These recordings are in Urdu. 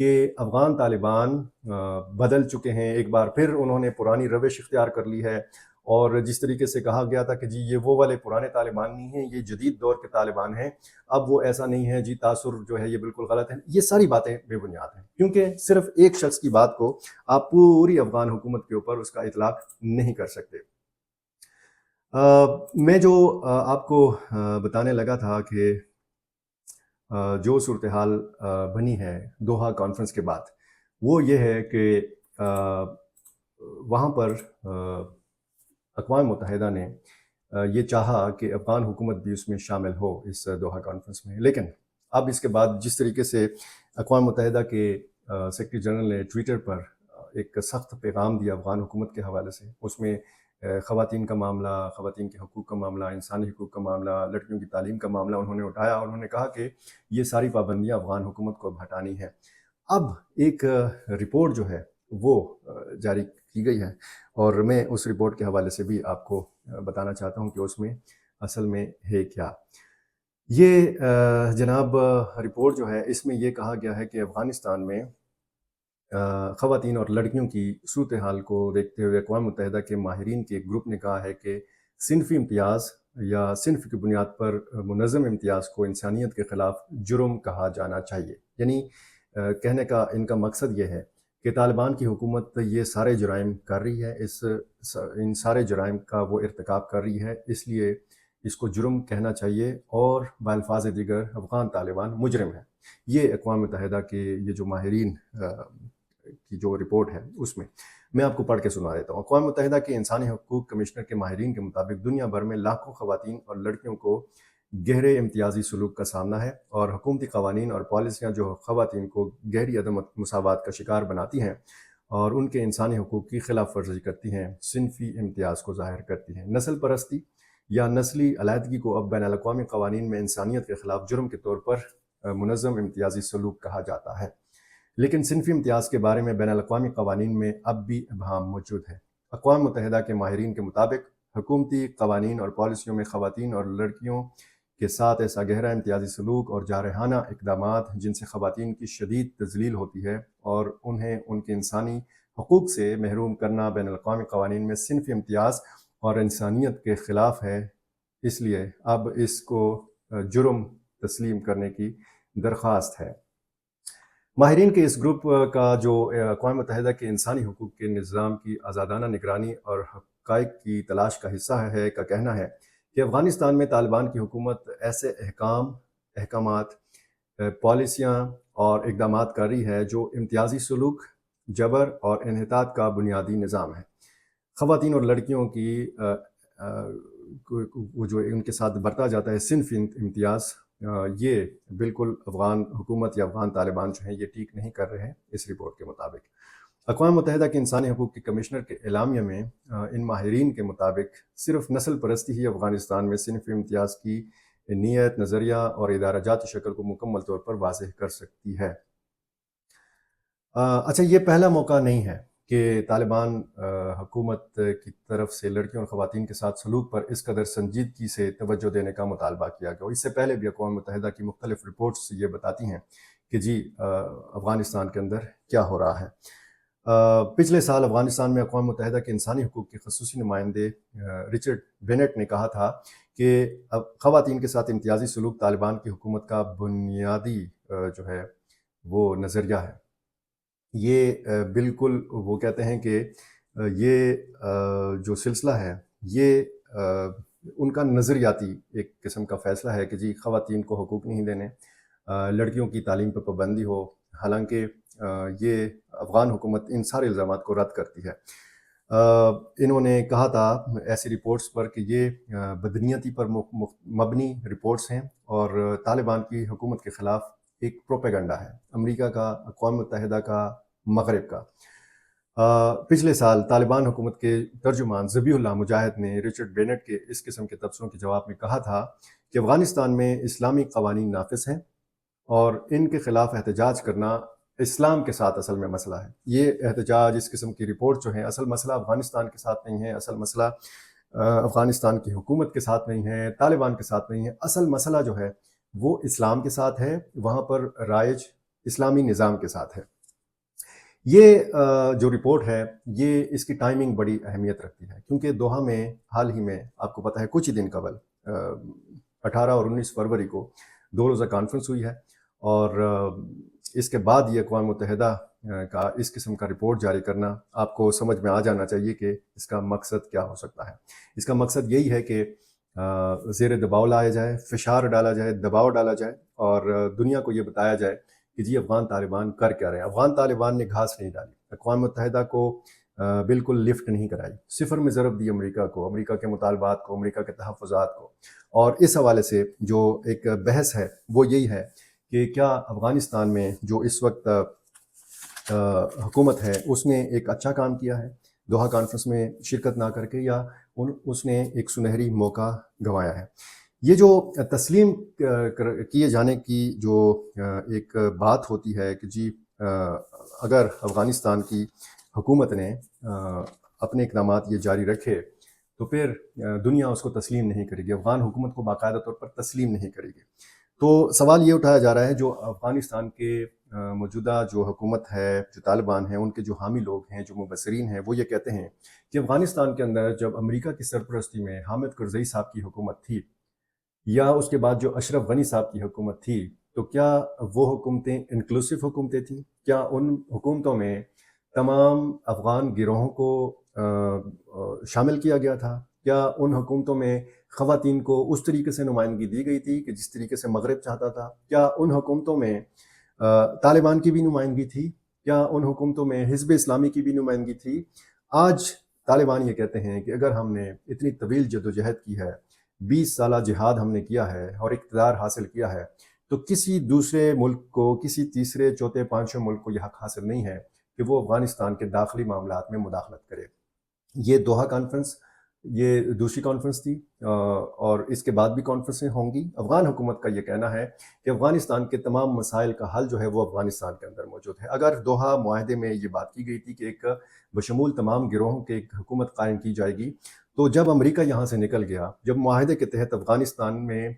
کہ افغان طالبان بدل چکے ہیں، ایک بار پھر انہوں نے پرانی روش اختیار کر لی ہے، اور جس طریقے سے کہا گیا تھا کہ جی یہ وہ والے پرانے طالبان نہیں ہیں، یہ جدید دور کے طالبان ہیں، اب وہ ایسا نہیں ہے، جی تاثر جو ہے یہ بالکل غلط ہے. یہ ساری باتیں بے بنیاد ہیں، کیونکہ صرف ایک شخص کی بات کو آپ پوری افغان حکومت کے اوپر اس کا اطلاق نہیں کر سکتے. میں جو آپ کو بتانے لگا تھا کہ جو صورتحال بنی ہے دوحہ کانفرنس کے بعد، وہ یہ ہے کہ وہاں پر اقوام متحدہ نے یہ چاہا کہ افغان حکومت بھی اس میں شامل ہو اس دوحہ کانفرنس میں. لیکن اب اس کے بعد جس طریقے سے اقوام متحدہ کے سیکرٹری جنرل نے ٹویٹر پر ایک سخت پیغام دیا افغان حکومت کے حوالے سے، اس میں خواتین کا معاملہ، خواتین کے حقوق کا معاملہ، انسانی حقوق کا معاملہ، لڑکیوں کی تعلیم کا معاملہ انہوں نے اٹھایا، اور انہوں نے کہا کہ یہ ساری پابندیاں افغان حکومت کو اب ہٹانی ہے. اب ایک رپورٹ جو ہے وہ جاری کی گئی ہے، اور میں اس رپورٹ کے حوالے سے بھی آپ کو بتانا چاہتا ہوں کہ اس میں اصل میں ہے کیا. یہ جناب رپورٹ جو ہے اس میں یہ کہا گیا ہے کہ افغانستان میں خواتین اور لڑکیوں کی صورتحال کو دیکھتے ہوئے اقوام متحدہ کے ماہرین کے ایک گروپ نے کہا ہے کہ صنفی امتیاز یا صنف کی بنیاد پر منظم امتیاز کو انسانیت کے خلاف جرم کہا جانا چاہیے. یعنی کہنے کا ان کا مقصد یہ ہے کہ طالبان کی حکومت یہ سارے جرائم کر رہی ہے، ان سارے جرائم کا وہ ارتکاب کر رہی ہے، اس لیے اس کو جرم کہنا چاہیے، اور بالفاظ دیگر افغان طالبان مجرم ہیں. یہ اقوام متحدہ کے یہ جو ماہرین کی جو رپورٹ ہے اس میں آپ کو پڑھ کے سنا دیتا ہوں. اقوام متحدہ کے انسانی حقوق کمشنر کے ماہرین کے مطابق دنیا بھر میں لاکھوں خواتین اور لڑکیوں کو گہرے امتیازی سلوک کا سامنا ہے، اور حکومتی قوانین اور پالیسیاں جو خواتین کو گہری عدم مساوات کا شکار بناتی ہیں اور ان کے انسانی حقوق کی خلاف ورزی کرتی ہیں، صنفی امتیاز کو ظاہر کرتی ہیں. نسل پرستی یا نسلی علیحدگی کو اب بین الاقوامی قوانین میں انسانیت کے خلاف جرم کے طور پر منظم امتیازی سلوک کہا جاتا ہے، لیکن صنفی امتیاز کے بارے میں بین الاقوامی قوانین میں اب بھی ابہام موجود ہے. اقوام متحدہ کے ماہرین کے مطابق حکومتی قوانین اور پالیسیوں میں خواتین اور لڑکیوں کے ساتھ ایسا گہرا امتیازی سلوک اور جارحانہ اقدامات جن سے خواتین کی شدید تذلیل ہوتی ہے اور انہیں ان کے انسانی حقوق سے محروم کرنا بین الاقوامی قوانین میں صنفی امتیاز اور انسانیت کے خلاف ہے. اس لیے اب اس کو جرم تسلیم کرنے کی درخواست ہے. ماہرین کے اس گروپ کا جو اقوام متحدہ کے انسانی حقوق کے نظام کی آزادانہ نگرانی اور حقائق کی تلاش کا حصہ ہے کا کہنا ہے کہ افغانستان میں طالبان کی حکومت ایسے احکامات، پالیسیاں اور اقدامات کر رہی ہے جو امتیازی سلوک، جبر اور انحطاط کا بنیادی نظام ہے. خواتین اور لڑکیوں کی وہ جو ان کے ساتھ برتا جاتا ہے صنفی امتیاز، یہ بالکل افغان حکومت یا افغان طالبان جو ہیں یہ ٹھیک نہیں کر رہے ہیں اس رپورٹ کے مطابق. اقوام متحدہ کے انسانی حقوق کے کمشنر کے اعلامیہ میں ان ماہرین کے مطابق صرف نسل پرستی ہی افغانستان میں صنفی امتیاز کی نیت، نظریہ اور ادارہ جاتی شکل کو مکمل طور پر واضح کر سکتی ہے. اچھا، یہ پہلا موقع نہیں ہے کہ طالبان حکومت کی طرف سے لڑکیوں اور خواتین کے ساتھ سلوک پر اس قدر سنجیدگی سے توجہ دینے کا مطالبہ کیا گیا. اس سے پہلے بھی اقوام متحدہ کی مختلف رپورٹس یہ بتاتی ہیں کہ جی افغانستان کے اندر کیا ہو رہا ہے. پچھلے سال افغانستان میں اقوام متحدہ کے انسانی حقوق کے خصوصی نمائندے رچرڈ بینٹ نے کہا تھا کہ خواتین کے ساتھ امتیازی سلوک طالبان کی حکومت کا بنیادی جو ہے وہ نظریہ ہے. یہ بالکل وہ کہتے ہیں کہ یہ جو سلسلہ ہے یہ ان کا نظریاتی ایک قسم کا فیصلہ ہے کہ جی خواتین کو حقوق نہیں دینے، لڑکیوں کی تعلیم پر پابندی ہو، حالانکہ یہ افغان حکومت ان سارے الزامات کو رد کرتی ہے. انہوں نے کہا تھا ایسی رپورٹس پر کہ یہ بدنیتی پر مبنی رپورٹس ہیں اور طالبان کی حکومت کے خلاف ایک پروپیگنڈا ہے، امریکہ کا، اقوام متحدہ کا، مغرب کا. پچھلے سال طالبان حکومت کے ترجمان ذبیح اللہ مجاہد نے رچرڈ بینٹ کے اس قسم کے تبصروں کے جواب میں کہا تھا کہ افغانستان میں اسلامی قوانین نافذ ہیں اور ان کے خلاف احتجاج کرنا اسلام کے ساتھ اصل میں مسئلہ ہے. یہ احتجاج، اس قسم کی رپورٹ جو ہیں، اصل مسئلہ افغانستان کے ساتھ نہیں ہے، اصل مسئلہ افغانستان کی حکومت کے ساتھ نہیں ہے، طالبان کے ساتھ نہیں ہے. اصل مسئلہ جو ہے وہ اسلام کے ساتھ ہے، وہاں پر رائج اسلامی نظام کے ساتھ ہے. یہ جو رپورٹ ہے یہ اس کی ٹائمنگ بڑی اہمیت رکھتی ہے، کیونکہ دوحہ میں حال ہی میں آپ کو پتہ ہے کچھ ہی دن قبل 18 اور 19 فروری کو 2 روزہ کانفرنس ہوئی ہے، اور اس کے بعد یہ اقوام متحدہ کا اس قسم کا رپورٹ جاری کرنا آپ کو سمجھ میں آ جانا چاہیے کہ اس کا مقصد کیا ہو سکتا ہے۔ اس کا مقصد یہی ہے کہ زیر دباؤ لایا جائے، فشار ڈالا جائے، دباؤ ڈالا جائے، اور دنیا کو یہ بتایا جائے کہ جی افغان طالبان کر کیا رہے ہیں۔ افغان طالبان نے گھاس نہیں ڈالی، اقوام متحدہ کو بالکل لفٹ نہیں کرائی، صفر میں ضرب دی امریکہ کو، امریکہ کے مطالبات کو، امریکہ کے تحفظات کو۔ اور اس حوالے سے جو ایک بحث ہے وہ یہی ہے کہ کیا افغانستان میں جو اس وقت حکومت ہے اس نے ایک اچھا کام کیا ہے دوحہ کانفرنس میں شرکت نہ کر کے، یا اس نے ایک سنہری موقع گنوایا ہے۔ یہ جو تسلیم کیے جانے کی جو ایک بات ہوتی ہے کہ جی اگر افغانستان کی حکومت نے اپنے اقدامات یہ جاری رکھے تو پھر دنیا اس کو تسلیم نہیں کرے گی، افغان حکومت کو باقاعدہ طور پر تسلیم نہیں کرے گی۔ تو سوال یہ اٹھایا جا رہا ہے جو افغانستان کے موجودہ جو حکومت ہے، جو طالبان ہیں، ان کے جو حامی لوگ ہیں، جو مبصرین ہیں، وہ یہ کہتے ہیں کہ افغانستان کے اندر جب امریکہ کی سرپرستی میں حامد کرزئی صاحب کی حکومت تھی، یا اس کے بعد جو اشرف غنی صاحب کی حکومت تھی، تو کیا وہ حکومتیں انکلوسیو حکومتیں تھیں؟ کیا ان حکومتوں میں تمام افغان گروہوں کو شامل کیا گیا تھا؟ کیا ان حکومتوں میں خواتین کو اس طریقے سے نمائندگی دی گئی تھی کہ جس طریقے سے مغرب چاہتا تھا؟ کیا ان حکومتوں میں طالبان کی بھی نمائندگی تھی؟ کیا ان حکومتوں میں حزب اسلامی کی بھی نمائندگی تھی؟ آج طالبان یہ کہتے ہیں کہ اگر ہم نے اتنی طویل جدوجہد کی ہے، 20 سالہ جہاد ہم نے کیا ہے اور اقتدار حاصل کیا ہے، تو کسی دوسرے ملک کو، کسی تیسرے چوتھے پانچویں ملک کو یہ حق حاصل نہیں ہے کہ وہ افغانستان کے داخلی معاملات میں مداخلت کرے۔ یہ دوحہ کانفرنس یہ دوسری کانفرنس تھی، اور اس کے بعد بھی کانفرنسیں ہوں گی۔ افغان حکومت کا یہ کہنا ہے کہ افغانستان کے تمام مسائل کا حل جو ہے وہ افغانستان کے اندر موجود ہے۔ اگر دوحہ معاہدے میں یہ بات کی گئی تھی کہ ایک بشمول تمام گروہوں کے ایک حکومت قائم کی جائے گی، تو جب امریکہ یہاں سے نکل گیا، جب معاہدے کے تحت افغانستان میں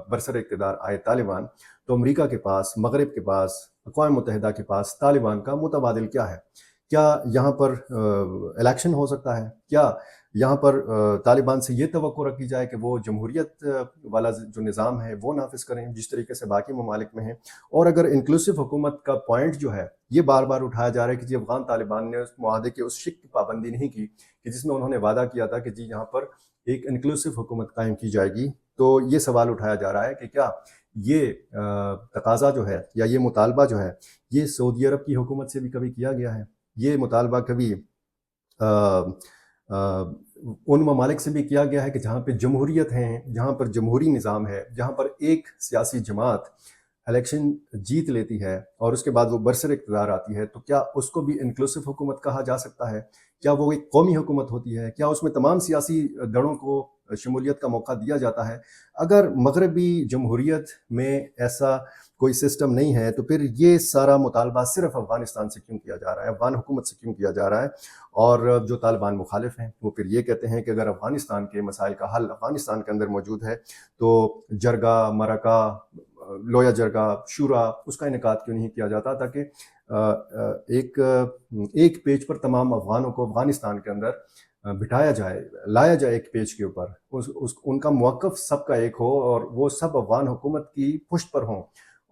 برسر اقتدار آئے طالبان، تو امریکہ کے پاس، مغرب کے پاس، اقوام متحدہ کے پاس طالبان کا متبادل کیا ہے؟ کیا یہاں پر الیکشن ہو سکتا ہے؟ کیا یہاں پر طالبان سے یہ توقع رکھی جائے کہ وہ جمہوریت والا جو نظام ہے وہ نافذ کریں جس طریقے سے باقی ممالک میں ہیں؟ اور اگر انکلوسیو حکومت کا پوائنٹ جو ہے یہ بار بار اٹھایا جا رہا ہے کہ جی افغان طالبان نے اس معاہدے کے اس شق کی پابندی نہیں کی کہ جس میں انہوں نے وعدہ کیا تھا کہ جی یہاں پر ایک انکلوسیو حکومت قائم کی جائے گی، تو یہ سوال اٹھایا جا رہا ہے کہ کیا یہ تقاضا جو ہے یا یہ مطالبہ جو ہے یہ سعودی عرب کی حکومت سے بھی کبھی کیا گیا ہے؟ یہ مطالبہ کبھی ان ممالک سے بھی کیا گیا ہے کہ جہاں پہ جمہوریت ہیں، جہاں پر جمہوری نظام ہے، جہاں پر ایک سیاسی جماعت الیکشن جیت لیتی ہے اور اس کے بعد وہ برسر اقتدار آتی ہے، تو کیا اس کو بھی انکلوسیو حکومت کہا جا سکتا ہے؟ کیا وہ ایک قومی حکومت ہوتی ہے؟ کیا اس میں تمام سیاسی دڑوں کو شمولیت کا موقع دیا جاتا ہے؟ اگر مغربی جمہوریت میں ایسا کوئی سسٹم نہیں ہے تو پھر یہ سارا مطالبہ صرف افغانستان سے کیوں کیا جا رہا ہے، افغان حکومت سے کیوں کیا جا رہا ہے؟ اور جو طالبان مخالف ہیں وہ پھر یہ کہتے ہیں کہ اگر افغانستان کے مسائل کا حل افغانستان کے اندر موجود ہے تو جرگہ، مرکہ، لویا جرگہ، شورا، اس کا انعقاد کیوں نہیں کیا جاتا تاکہ ایک پیج پر تمام افغانوں کو افغانستان کے اندر بٹھایا جائے، لایا جائے ایک پیج کے اوپر، ان کا موقف سب کا ایک ہو اور وہ سب افغان حکومت کی پشت پر ہوں،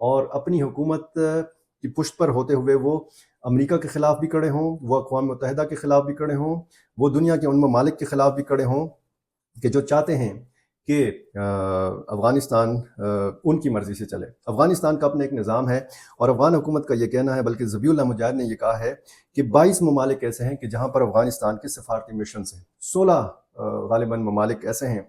اور اپنی حکومت کی پشت پر ہوتے ہوئے وہ امریکہ کے خلاف بھی کھڑے ہوں، وہ اقوام متحدہ کے خلاف بھی کھڑے ہوں، وہ دنیا کے ان ممالک کے خلاف بھی کھڑے ہوں کہ جو چاہتے ہیں کہ افغانستان ان کی مرضی سے چلے۔ افغانستان کا اپنا ایک نظام ہے اور افغان حکومت کا یہ کہنا ہے، بلکہ ذبیح اللہ مجاہد نے یہ کہا ہے کہ 22 ممالک ایسے ہیں کہ جہاں پر افغانستان کے سفارتی مشنز ہیں، 16 غالباً ممالک ایسے ہیں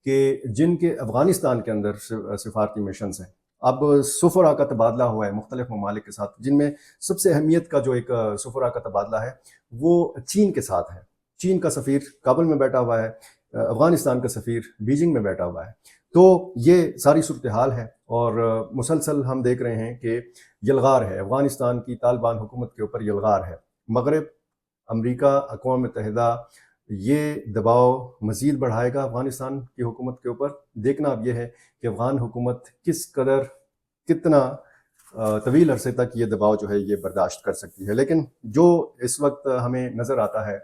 کہ جن کے افغانستان کے اندر سفارتی مشنز ہیں۔ اب سفراء کا تبادلہ ہوا ہے مختلف ممالک کے ساتھ، جن میں سب سے اہمیت کا جو ایک سفراء کا تبادلہ ہے وہ چین کے ساتھ ہے۔ چین کا سفیر کابل میں بیٹھا ہوا ہے، افغانستان کا سفیر بیجنگ میں بیٹھا ہوا ہے۔ تو یہ ساری صورتحال ہے اور مسلسل ہم دیکھ رہے ہیں کہ یلغار ہے افغانستان کی طالبان حکومت کے اوپر، یلغار ہے۔ مغرب، امریکہ، اقوام متحدہ یہ دباؤ مزید بڑھائے گا افغانستان کی حکومت کے اوپر۔ دیکھنا اب یہ ہے کہ افغان حکومت کس قدر، کتنا طویل عرصے تک یہ دباؤ جو ہے یہ برداشت کر سکتی ہے. لیکن جو اس وقت ہمیں نظر آتا ہے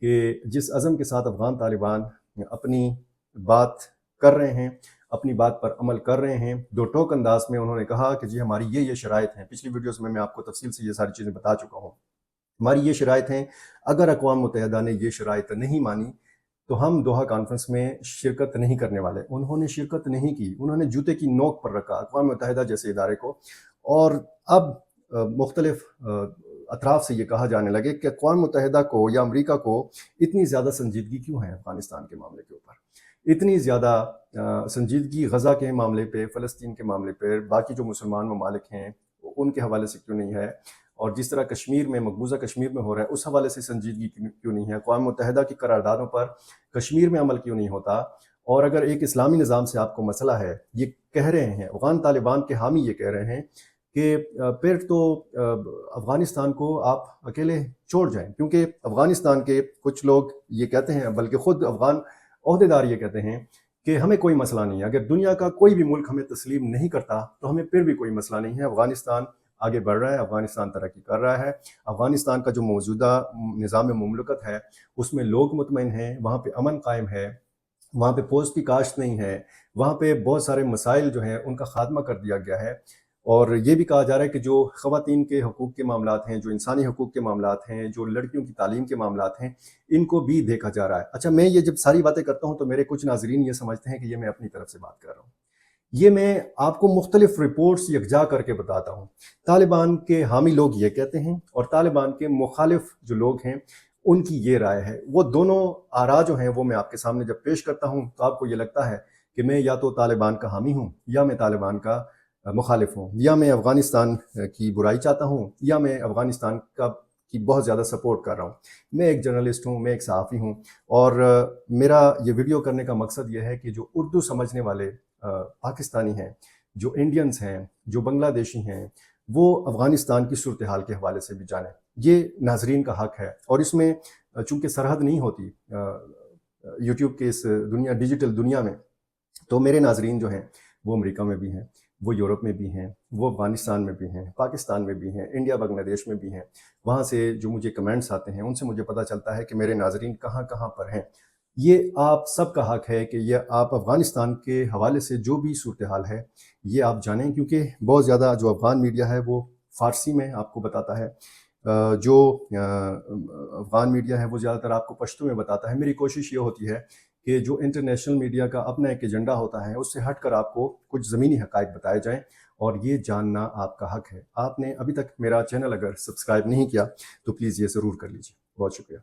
کہ جس عزم کے ساتھ افغان طالبان اپنی بات کر رہے ہیں، اپنی بات پر عمل کر رہے ہیں، دو ٹوک انداز میں انہوں نے کہا کہ جی ہماری یہ شرائط ہیں. پچھلی ویڈیوز میں آپ کو تفصیل سے یہ ساری چیزیں بتا چکا ہوں. ہماری یہ شرائط ہیں، اگر اقوام متحدہ نے یہ شرائط نہیں مانی تو ہم دوحہ کانفرنس میں شرکت نہیں کرنے والے. انہوں نے شرکت نہیں کی، انہوں نے جوتے کی نوک پر رکھا اقوام متحدہ جیسے ادارے کو. اور اب مختلف اطراف سے یہ کہا جانے لگے کہ اقوام متحدہ کو یا امریکہ کو اتنی زیادہ سنجیدگی کیوں ہے افغانستان کے معاملے کے اوپر، اتنی زیادہ سنجیدگی غزہ کے معاملے پہ، فلسطین کے معاملے پہ، باقی جو مسلمان ممالک ہیں ان کے حوالے سے کیوں نہیں ہے، اور جس طرح کشمیر میں، مقبوضہ کشمیر میں ہو رہا ہے اس حوالے سے سنجیدگی کیوں نہیں ہے، اقوام متحدہ کی قراردادوں پر کشمیر میں عمل کیوں نہیں ہوتا. اور اگر ایک اسلامی نظام سے آپ کو مسئلہ ہے، یہ کہہ رہے ہیں افغان طالبان کے حامی، یہ کہہ رہے ہیں کہ پھر تو افغانستان کو آپ اکیلے چھوڑ جائیں، کیونکہ افغانستان کے کچھ لوگ یہ کہتے ہیں، بلکہ خود افغان عہدیدار یہ کہتے ہیں کہ ہمیں کوئی مسئلہ نہیں ہے، اگر دنیا کا کوئی بھی ملک ہمیں تسلیم نہیں کرتا تو ہمیں پھر بھی کوئی مسئلہ نہیں ہے. افغانستان آگے بڑھ رہا ہے، افغانستان ترقی کر رہا ہے، افغانستان کا جو موجودہ نظام مملکت ہے اس میں لوگ مطمئن ہیں، وہاں پہ امن قائم ہے، وہاں پہ پوست کی کاشت نہیں ہے، وہاں پہ بہت سارے مسائل جو ہیں ان کا خاتمہ کر دیا گیا ہے. اور یہ بھی کہا جا رہا ہے کہ جو خواتین کے حقوق کے معاملات ہیں، جو انسانی حقوق کے معاملات ہیں، جو لڑکیوں کی تعلیم کے معاملات ہیں، ان کو بھی دیکھا جا رہا ہے. اچھا، میں یہ جب ساری باتیں کرتا ہوں تو میرے کچھ ناظرین یہ سمجھتے ہیں کہ یہ میں اپنی طرف سے بات کر رہا ہوں. یہ میں آپ کو مختلف رپورٹس یکجا کر کے بتاتا ہوں. طالبان کے حامی لوگ یہ کہتے ہیں اور طالبان کے مخالف جو لوگ ہیں ان کی یہ رائے ہے. وہ دونوں آراء جو ہیں وہ میں آپ کے سامنے جب پیش کرتا ہوں تو آپ کو یہ لگتا ہے کہ میں یا تو طالبان کا حامی ہوں، یا میں طالبان کا مخالف ہوں، یا میں افغانستان کی برائی چاہتا ہوں، یا میں افغانستان کی بہت زیادہ سپورٹ کر رہا ہوں. میں ایک جرنلسٹ ہوں، میں ایک صحافی ہوں، اور میرا یہ ویڈیو کرنے کا مقصد یہ ہے کہ جو اردو سمجھنے والے پاکستانی ہیں، جو انڈینز ہیں، جو بنگلہ دیشی ہیں، وہ افغانستان کی صورتحال کے حوالے سے بھی جانیں. یہ ناظرین کا حق ہے. اور اس میں چونکہ سرحد نہیں ہوتی یوٹیوب کے اس ڈیجیٹل دنیا میں، تو میرے ناظرین جو ہیں وہ امریکہ میں بھی ہیں، وہ یورپ میں بھی ہیں، وہ افغانستان میں بھی ہیں، پاکستان میں بھی ہیں، انڈیا بنگلہ دیش میں بھی ہیں. وہاں سے جو مجھے کمنٹس آتے ہیں ان سے مجھے پتہ چلتا ہے کہ میرے ناظرین کہاں کہاں پر ہیں. یہ آپ سب کا حق ہے کہ یہ آپ افغانستان کے حوالے سے جو بھی صورتحال ہے یہ آپ جانیں، کیونکہ بہت زیادہ جو افغان میڈیا ہے وہ فارسی میں آپ کو بتاتا ہے، جو افغان میڈیا ہے وہ زیادہ تر آپ کو پشتو میں بتاتا ہے. میری کوشش یہ ہوتی ہے کہ جو انٹرنیشنل میڈیا کا اپنا ایک ایجنڈا ہوتا ہے اس سے ہٹ کر آپ کو کچھ زمینی حقائق بتائے جائیں، اور یہ جاننا آپ کا حق ہے. آپ نے ابھی تک میرا چینل اگر سبسکرائب نہیں کیا تو پلیز یہ ضرور کر لیجیے. بہت شکریہ.